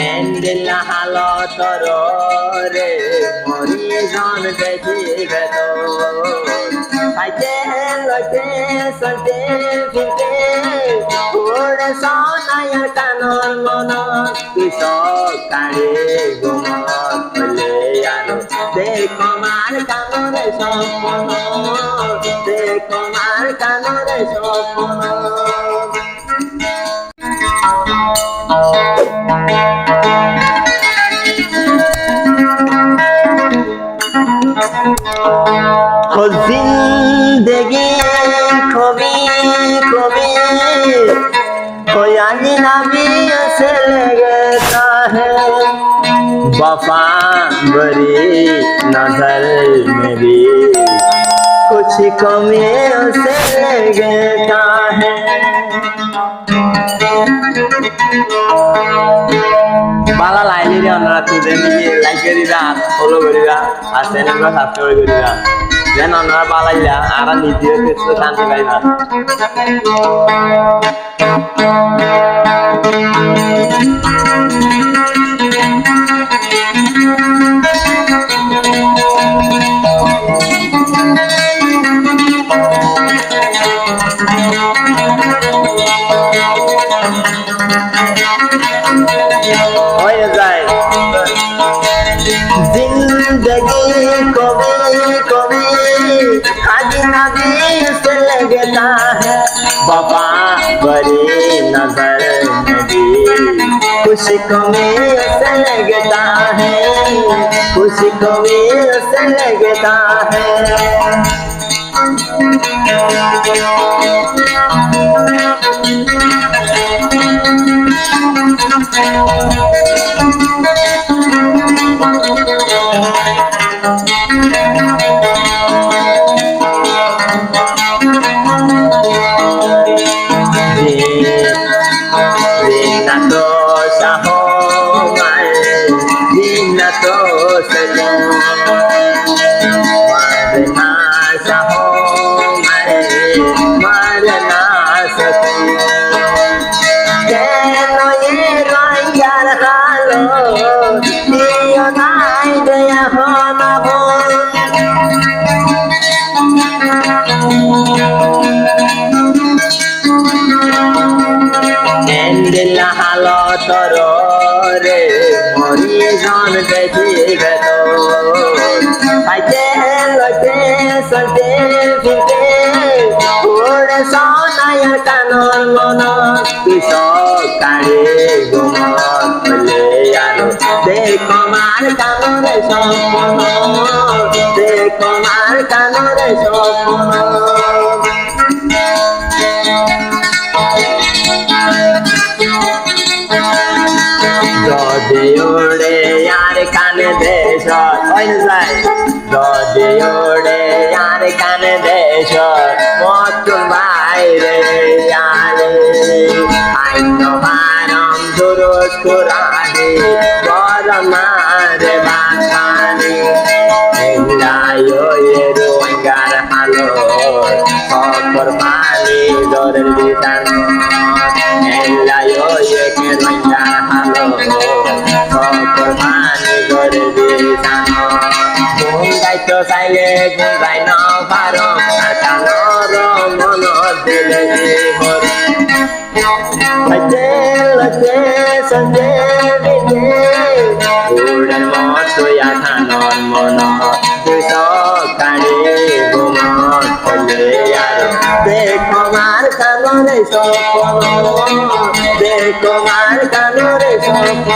এন্দিল হালতর রে মরি জন দেখিবে তো খাইতে লইতে চলতে ফিরতে ওরে সোনায় কানর মন তুই সকালে ঘুমত হলে আরো দেখো মার কানরে স্বপ্ন দেখো মার কানরে স্বপ্ন हो जिंदगी कभी कभी हो यानी नबी से लगता है वफा बड़ी नजर में भी कुछ कमी से लगता है বালা লাইনে রে আপনারা খুঁজে নিয়ে লাইক করিরা ফলো করিরা আর চ্যানেলটা সাবস্ক্রাইব করিরা যেন আপনারা বালাইলা আর নিজেও কিছু শান্তি পাইবা जिंदगी कभी कभी अजनबी से लगता है वफा बड़ी नजर में भी कुछ कमी से लगता है कुछ कमी से लगता है এন্দিল হালতর রে মরি জন দেখিবে তো খাইতে লইতে চলতে ফিরতে ওরে সোনায় কানর মন তুই সকালে ঘুমত হলে আরো দেখো মার কানরে স্বপ্ন দেখো মার কানরে স্বপ্ন যদি ওড়ে আর কানে দেশ যদি ওড়ে আর কানে দেশ মতুন বাইরে আলে আইন হারম দুরুদ কুরআনে বরমারে বাতানে এলায়ো এ রোঙ্গার হালো সফর পানি দরের বিধান এলায়ো এ কে রোঙ্গার হালো সফর পানি দরের বিধান গাইতো চাইলে গাই না পারো আর কানর মন দিলে ভর লতে সন্দে বিদে উড়ার মতো আখানর মন তুই সকালে ঘুমত হলে আর দেখো মার কানরে স্বপ্ন দেখো মার কানরে স্বপ্ন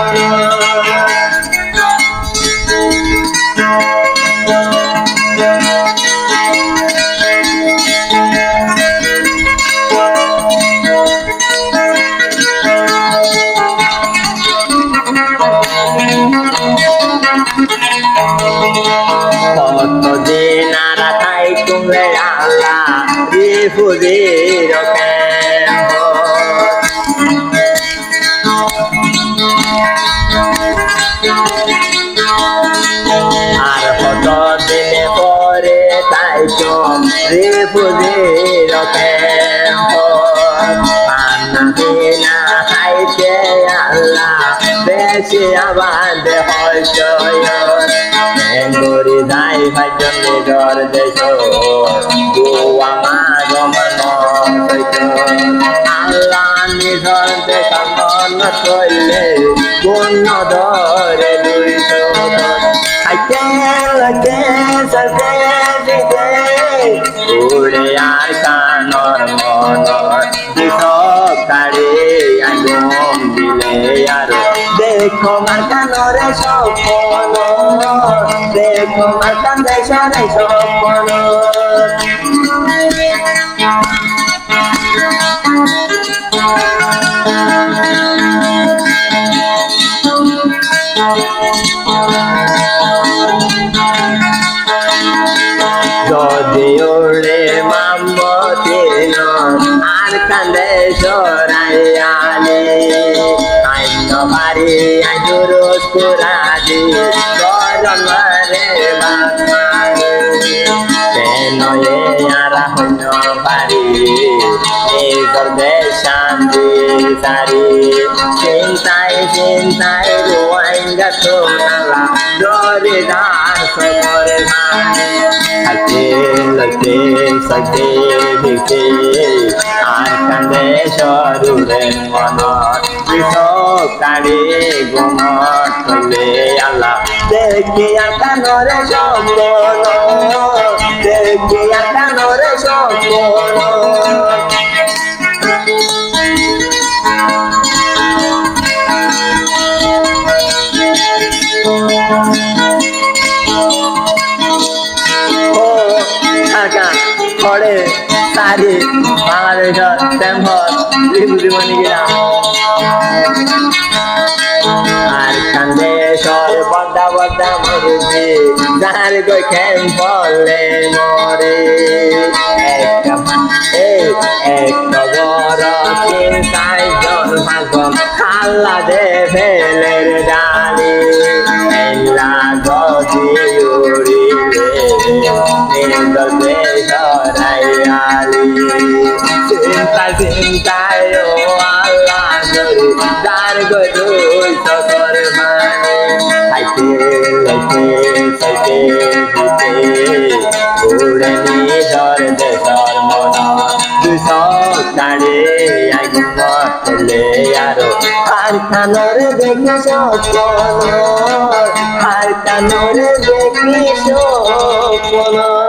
কতদিন আর তাই তুমি আল্লাহ রিফুজির আর কতদিন পরে তাই তুমি রিফুজির পান্না দিনা হাইতে আল্লাহ দেশে আবাদে হয়তো গরি যাই ভাইজন নিজর দেশ গোয়া মা গমন আল্লাহ নিজর দেশ মন করলে গুণ ধরে দুইশ আইতে লাগে সাথে দিতে উড়ে আর কানর মন কাড়ে আগুন দিলে আর দেখো মার কানরে স্বপ্ন দেখো মার কান্দে সরে স্বপ্ন যদি ওরে মামতি আর কান্দে সরাইয়ালে আইন বাড়ি আইন রোজ কুরাজি গরমরে বাঙালি কেন আর হইন বাড়ি নিজর দেশ শান্তি সারি চিন্তায় চিন্তায় রোয়াইঙ্গা সোনালা জরে দাস করে ভানে হাতে লতে সকে ভিতে আর কান্দে সরুরে মন কাড়ে গুমট করলে আল্লাহ দেখি আর কানরে স্বপ্ন দেখি আর কানরে স্বপ্ন পড়ে সারি বাংলাদেশের টেম্পল ত্রিপুরি গেলাম আর কান্দে সর বদ্দা বদ্দা মরুজি যার গই খেম পড়লে মরে একটা বড় চিন্তায় জন ভাগন খাল্লা দে ফেলের ডালি এলা গজি উড়িলে নিজর দেশ সরাইয়ালি চিন্তা চিন্তায় ও আল্লাহ গরি যার গরুই সকর মানে খাইতে লাইতে সাইতে দিতে উড়ে নিজর দেশর মন দুশ কাড়ে আগুন মতলে আরো আর কানরে দেখি স্বপ্ন আর কানরে দেখি স্বপ্ন